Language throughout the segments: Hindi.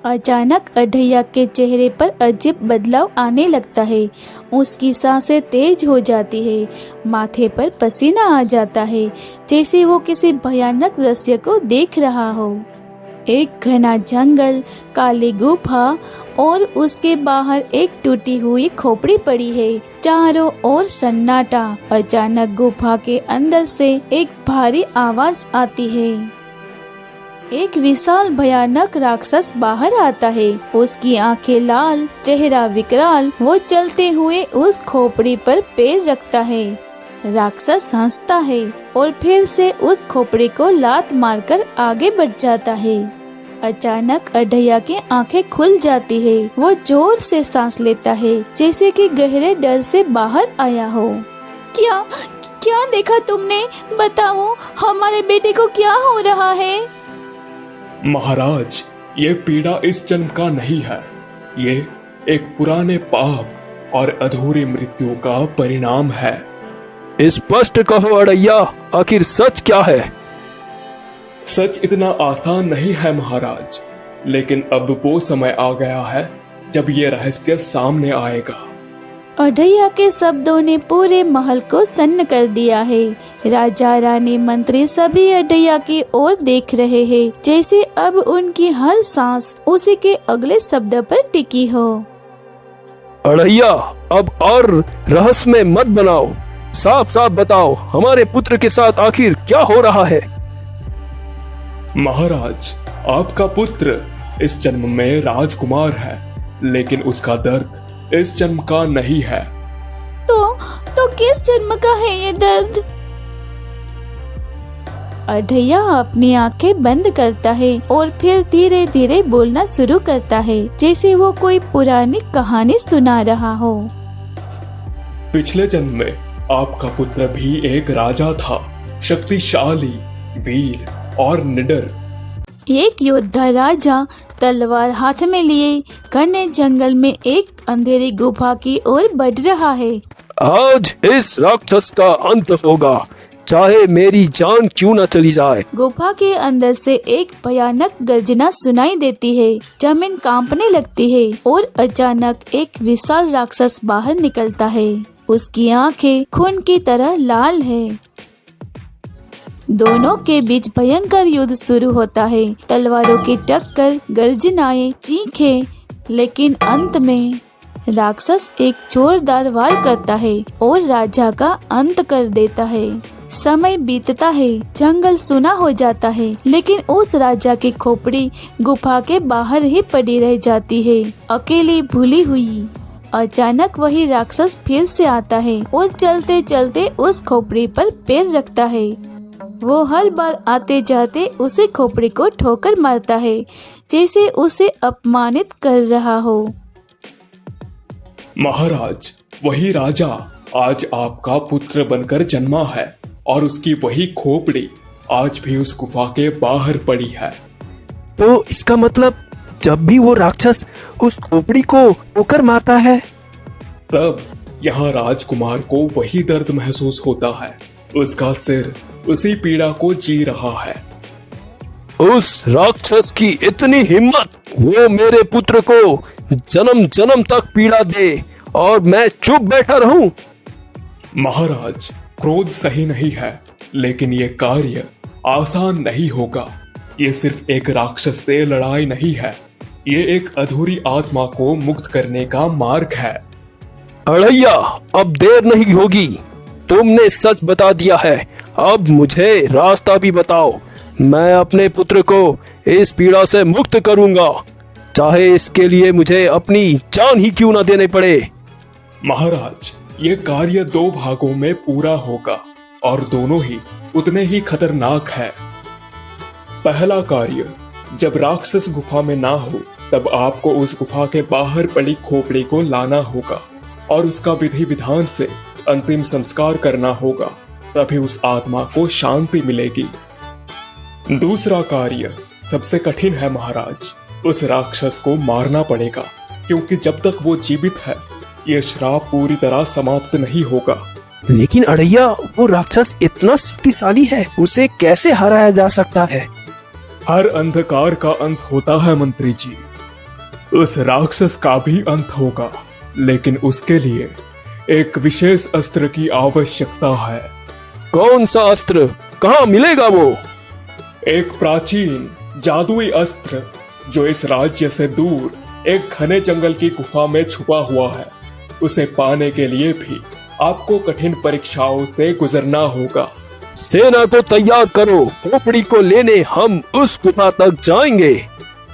अचानक अढैया के चेहरे पर अजीब बदलाव आने लगता है। उसकी सांसें तेज हो जाती है, माथे पर पसीना आ जाता है, जैसे वो किसी भयानक दृश्य को देख रहा हो। एक घना जंगल, काली गुफा और उसके बाहर एक टूटी हुई खोपड़ी पड़ी है। चारों ओर सन्नाटा। अचानक गुफा के अंदर से एक भारी आवाज आती है। एक विशाल भयानक राक्षस बाहर आता है। उसकी आंखें लाल, चेहरा विकराल। वो चलते हुए उस खोपड़ी पर पैर रखता है। राक्षस हंसता है और फिर से उस खोपड़ी को लात मारकर आगे बढ़ जाता है। अचानक अढैया की आंखें खुल जाती है। वो जोर से सांस लेता है, जैसे कि गहरे डर से बाहर आया हो। क्या क्या देखा तुमने? बताओ, हमारे बेटे को क्या हो रहा है? महाराज, ये पीड़ा इस जन्म का नहीं है। ये एक पुराने पाप और अधूरी मृत्यु का परिणाम है। स्पष्ट कहो अढैया, आखिर सच क्या है? सच इतना आसान नहीं है महाराज, लेकिन अब वो समय आ गया है जब ये रहस्य सामने आएगा। अढैया के शब्दों ने पूरे महल को सन्न कर दिया है। राजा, रानी, मंत्री सभी अढैया की ओर देख रहे हैं, जैसे अब उनकी हर सांस उसी के अगले शब्द पर टिकी हो। अढैया, अब और रहस्यमय मत बनाओ, साफ साफ बताओ, हमारे पुत्र के साथ आखिर क्या हो रहा है? महाराज, आपका पुत्र इस जन्म में राजकुमार है, लेकिन उसका दर्द इस जन्म का नहीं है। तो किस जन्म का है ये दर्द? अढैया अपनी आंखें बंद करता है और फिर धीरे धीरे बोलना शुरू करता है, जैसे वो कोई पुरानी कहानी सुना रहा हो। पिछले जन्म में आपका पुत्र भी एक राजा था, शक्तिशाली, वीर और निडर। एक योद्धा राजा तलवार हाथ में लिए घने जंगल में एक अंधेरी गुफा की ओर बढ़ रहा है। आज इस राक्षस का अंत होगा, चाहे मेरी जान क्यों न चली जाए। गुफा के अंदर से एक भयानक गर्जना सुनाई देती है। जमीन कांपने लगती है और अचानक एक विशाल राक्षस बाहर निकलता है। उसकी आंखें खून की तरह लाल है। दोनों के बीच भयंकर युद्ध शुरू होता है। तलवारों की टक्कर, गर्जनाएं, चीखें, लेकिन अंत में राक्षस एक जोरदार वार करता है और राजा का अंत कर देता है। समय बीतता है, जंगल सुना हो जाता है, लेकिन उस राजा की खोपड़ी गुफा के बाहर ही पड़ी रह जाती है, अकेली, भूली हुई। अचानक वही राक्षस फिर से आता है और चलते चलते उस खोपड़ी पर पैर रखता है। वो हर बार आते जाते उसे खोपड़ी को ठोकर मारता है, जैसे उसे अपमानित कर रहा हो। महाराज, वही राजा आज आपका पुत्र बनकर जन्मा है और उसकी वही खोपड़ी आज भी उस गुफा के बाहर पड़ी है। तो इसका मतलब जब भी वो राक्षस उस खोपड़ी को ठोकर मारता है, तब यहाँ राजकुमार को वही दर्द महसूस होता है। उसका सिर उसी पीड़ा को जी रहा है। उस राक्षस की इतनी हिम्मत, वो मेरे पुत्र को जन्म जन्म तक पीड़ा दे और मैं चुप बैठा रहूं? महाराज, क्रोध सही नहीं है, लेकिन ये कार्य आसान नहीं होगा। ये सिर्फ एक राक्षस से लड़ाई नहीं है, ये एक अधूरी आत्मा को मुक्त करने का मार्ग है। अढैया, अब देर नहीं होगी, तुमने सच बता दिया है। अब मुझे रास्ता भी बताओ, मैं अपने पुत्र को इस पीड़ा से मुक्त करूंगा, चाहे इसके लिए मुझे अपनी जान ही क्यों न देने पड़े। महाराज, ये कार्य 2 भागों में पूरा होगा और दोनों ही उतने ही खतरनाक है। पहला कार्य, जब राक्षस गुफा में ना हो तब आपको उस गुफा के बाहर पड़ी खोपड़ी को लाना होगा और उसका विधि विधान से अंतिम संस्कार करना होगा, तभी उस आत्मा को शांति मिलेगी। दूसरा कार्य सबसे कठिन है महाराज, उस राक्षस को मारना पड़ेगा, क्योंकि जब तक वो जीवित है ये श्राप पूरी तरह समाप्त नहीं होगा। लेकिन अढैया, वो राक्षस इतना शक्तिशाली है, उसे कैसे हराया जा सकता है? हर अंधकार का अंत होता है मंत्री जी। उस राक्षस का भी अंत होगा, लेकिन उसके लिए एक विशेष अस्त्र की आवश्यकता है। कौन सा अस्त्र? कहाँ मिलेगा वो? एक प्राचीन जादुई अस्त्र जो इस राज्य से दूर एक घने जंगल की गुफा में छुपा हुआ है। उसे पाने के लिए भी आपको कठिन परीक्षाओं से गुजरना होगा। सेना को तैयार करो, खोपड़ी को लेने हम उस गुफा तक जाएंगे।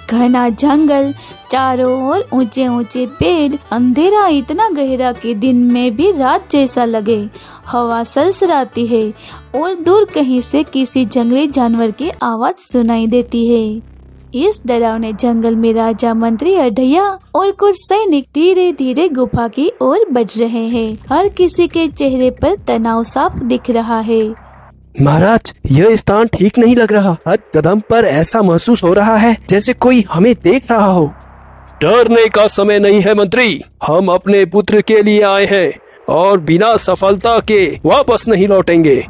घना जंगल, चारों ओर ऊंचे ऊंचे पेड़, अंधेरा इतना गहरा कि दिन में भी रात जैसा लगे। हवा सरसराती है और दूर कहीं से किसी जंगली जानवर की आवाज सुनाई देती है। इस डरावने जंगल में राजा, मंत्री, अढ़ैया और कुछ सैनिक धीरे धीरे गुफा की ओर बढ़ रहे हैं। हर किसी के चेहरे पर तनाव साफ दिख रहा है। महाराज, यह स्थान ठीक नहीं लग रहा। हर कदम पर ऐसा महसूस हो रहा है जैसे कोई हमें देख रहा हो। डरने का समय नहीं है मंत्री, हम अपने पुत्र के लिए आए हैं और बिना सफलता के वापस नहीं लौटेंगे।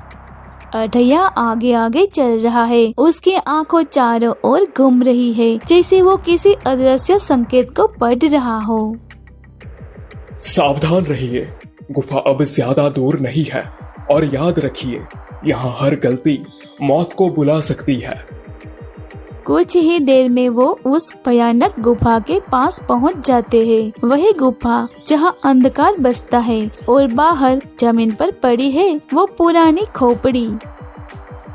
अढ़ैया आगे आगे चल रहा है। उसकी आंखों चारों ओर घूम रही है, जैसे वो किसी अदृश्य संकेत को पढ़ रहा हो। सावधान रहिए, गुफा अब ज्यादा दूर नहीं है और याद रखिए, यहाँ हर गलती मौत को बुला सकती है। कुछ ही देर में वो उस भयानक गुफा के पास पहुंच जाते हैं। वही गुफा जहां अंधकार बसता है और बाहर जमीन पर पड़ी है वो पुरानी खोपड़ी।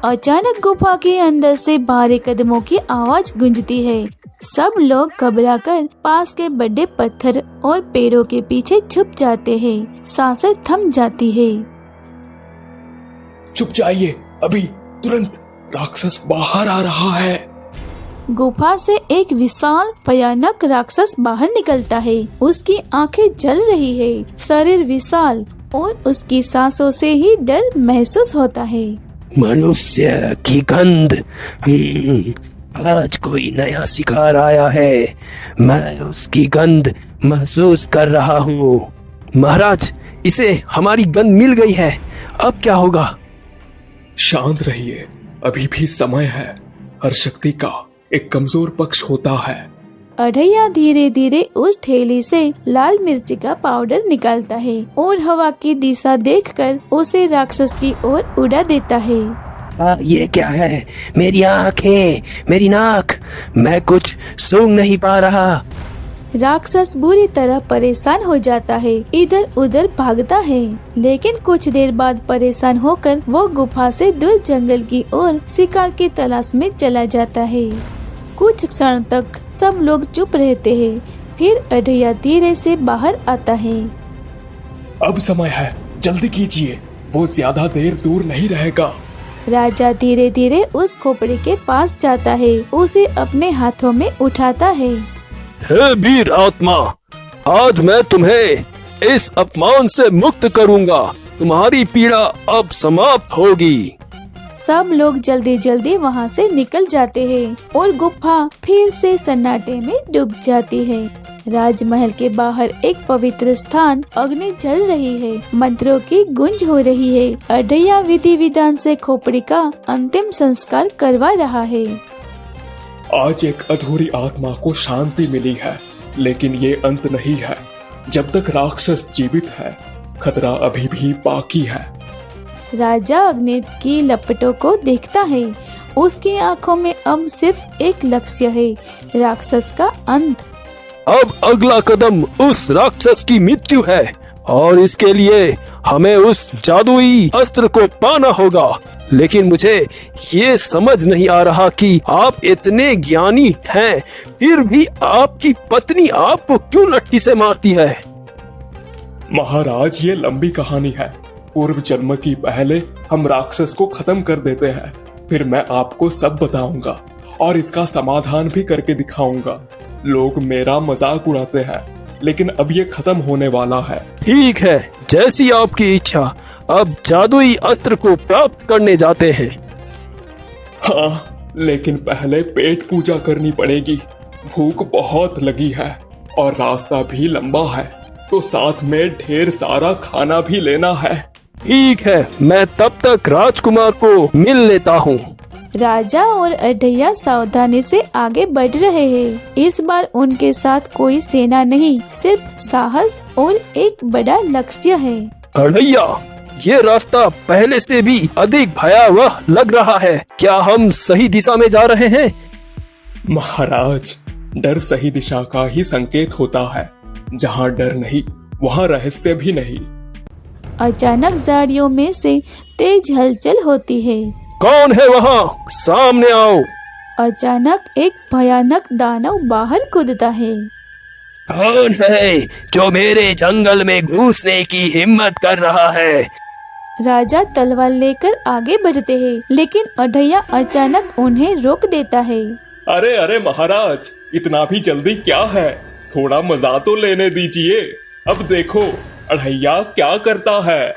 अचानक गुफा के अंदर से भारी कदमों की आवाज गूंजती है। सब लोग घबराकर पास के बड़े पत्थर और पेड़ों के पीछे छुप जाते हैं। सांसें थम जाती है। चुप जाइए, अभी तुरंत राक्षस बाहर आ रहा है। गुफा से एक विशाल भयानक राक्षस बाहर निकलता है। उसकी आंखें जल रही है, शरीर विशाल और उसकी सांसों से ही डर महसूस होता है। मनुष्य की गंध। आज कोई नया शिकार आया है, मैं उसकी गंध महसूस कर रहा हूँ। महाराज, इसे हमारी गंध मिल गई है, अब क्या होगा? शांत रहिए, अभी भी समय है। हर शक्ति का एक कमजोर पक्ष होता है। अढ़ैया धीरे धीरे उस थैली से लाल मिर्ची का पाउडर निकालता है और हवा की दिशा देखकर उसे राक्षस की ओर उड़ा देता है। ये क्या है? मेरी आंखें, मेरी नाक, मैं कुछ सूंघ नहीं पा रहा। राक्षस बुरी तरह परेशान हो जाता है, इधर उधर भागता है, लेकिन कुछ देर बाद परेशान होकर वो गुफा से दूर जंगल की ओर शिकार की तलाश में चला जाता है। कुछ क्षण तक सब लोग चुप रहते हैं। फिर अढ़ैया धीरे से बाहर आता है। अब समय है, जल्दी कीजिए, वो ज्यादा देर दूर नहीं रहेगा। राजा धीरे धीरे उस खोपड़ी के पास जाता है, उसे अपने हाथों में उठाता है। हे वीर आत्मा, आज मैं तुम्हें इस अपमान से मुक्त करूंगा। तुम्हारी पीड़ा अब समाप्त होगी। सब लोग जल्दी जल्दी वहाँ से निकल जाते हैं और गुफा फिर से सन्नाटे में डूब जाती है। राजमहल के बाहर एक पवित्र स्थान, अग्नि जल रही है, मंत्रों की गूंज हो रही है। अढ़ैया विधि विधान से खोपड़ी का अंतिम संस्कार करवा रहा है। आज एक अधूरी आत्मा को शांति मिली है, लेकिन ये अंत नहीं है। जब तक राक्षस जीवित है, खतरा अभी भी बाकी है। राजा अग्नि की लपटों को देखता है। उसकी आंखों में अब सिर्फ एक लक्ष्य है, राक्षस का अंत। अब अगला कदम उस राक्षस की मृत्यु है और इसके लिए हमें उस जादुई अस्त्र को पाना होगा। लेकिन मुझे ये समझ नहीं आ रहा कि आप इतने ज्ञानी हैं, फिर भी आपकी पत्नी आपको क्यों लट्ठी से मारती है? महाराज, ये लंबी कहानी है। पूर्व जन्म की पहले हम राक्षस को खत्म कर देते हैं, फिर मैं आपको सब बताऊंगा और इसका समाधान भी करके दिखाऊंगा। लोग मेरा मजाक उड़ाते हैं, लेकिन अब ये खत्म होने वाला है। ठीक है, जैसी आपकी इच्छा। अब जादुई अस्त्र को प्राप्त करने जाते हैं। हाँ, लेकिन पहले पेट पूजा करनी पड़ेगी। भूख बहुत लगी है और रास्ता भी लंबा है, तो साथ में ढेर सारा खाना भी लेना है। ठीक है, मैं तब तक राजकुमार को मिल लेता हूँ। राजा और अढ़ैया सावधानी से आगे बढ़ रहे हैं। इस बार उनके साथ कोई सेना नहीं, सिर्फ साहस और एक बड़ा लक्ष्य है। अढ़ैया, ये रास्ता पहले से भी अधिक भयावह लग रहा है। क्या हम सही दिशा में जा रहे हैं? महाराज, डर सही दिशा का ही संकेत होता है। जहाँ डर नहीं, वहाँ रहस्य भी नहीं। अचानक झाड़ियों में से तेज हलचल होती है। कौन है वहाँ? सामने आओ। अचानक एक भयानक दानव बाहर कूदता है। कौन है जो मेरे जंगल में घुसने की हिम्मत कर रहा है? राजा तलवार लेकर आगे बढ़ते हैं, लेकिन अढ़ैया अचानक उन्हें रोक देता है। अरे अरे महाराज, इतना भी जल्दी क्या है? थोड़ा मजा तो लेने दीजिए। अब देखो अढ़ैया क्या करता है।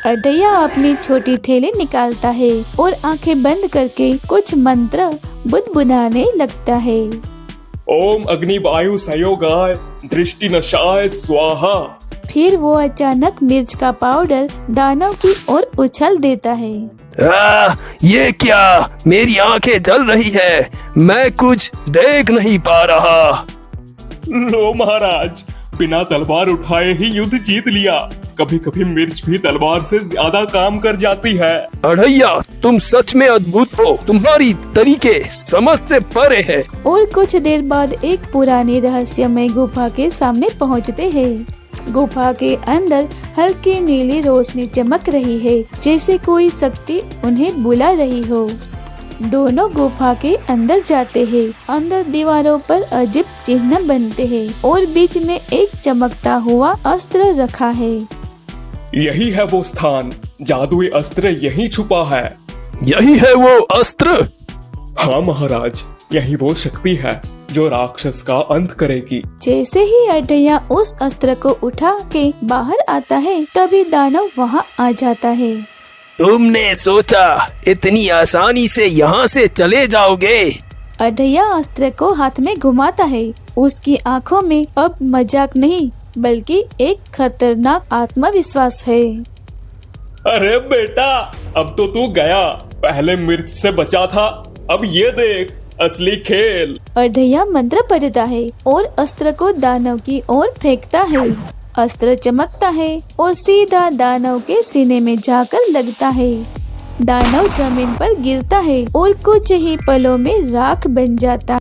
अढ़ैया अपनी छोटी थैली निकालता है और आंखें बंद करके कुछ मंत्र बुनबुनाने लगता है। ओम अग्नि वायु संयोगाय दृष्टि नशाय स्वाहा। फिर वो अचानक मिर्च का पाउडर दानव की ओर उछल देता है। ये क्या? मेरी आंखें जल रही है, मैं कुछ देख नहीं पा रहा। लो महाराज, बिना तलवार उठाए ही युद्ध जीत लिया। कभी कभी मिर्च भी तलवार से ज्यादा काम कर जाती है। अढ़ैया, तुम सच में अद्भुत हो। तुम्हारी तरीके समझ से परे है। और कुछ देर बाद एक पुरानी रहस्यमय गुफा के सामने पहुंचते हैं। गुफा के अंदर हल्की नीली रोशनी चमक रही है, जैसे कोई शक्ति उन्हें बुला रही हो। दोनों गुफा के अंदर जाते हैं। अंदर दीवारों पर अजीब चिन्ह बनते हैं और बीच में एक चमकता हुआ अस्त्र रखा है। यही है वो स्थान, जादुई अस्त्र यही छुपा है। यही है वो अस्त्र? हाँ महाराज, यही वो शक्ति है जो राक्षस का अंत करेगी। जैसे ही अढ़ैया उस अस्त्र को उठा के बाहर आता है, तभी दानव वहाँ आ जाता है। तुमने सोचा इतनी आसानी से यहाँ से चले जाओगे? अढ़ैया अस्त्र को हाथ में घुमाता है। उसकी आंखों में अब मजाक नहीं, बल्कि एक खतरनाक आत्मविश्वास है। अरे बेटा, अब तो तू गया। पहले मिर्च से बचा था, अब ये देख असली खेल। अढ़ैया मंत्र पढ़ता है और अस्त्र को दानव की ओर फेंकता है। अस्त्र चमकता है और सीधा दानव के सीने में जाकर लगता है। दानव जमीन पर गिरता है और कुछ ही पलों में राख बन जाता है।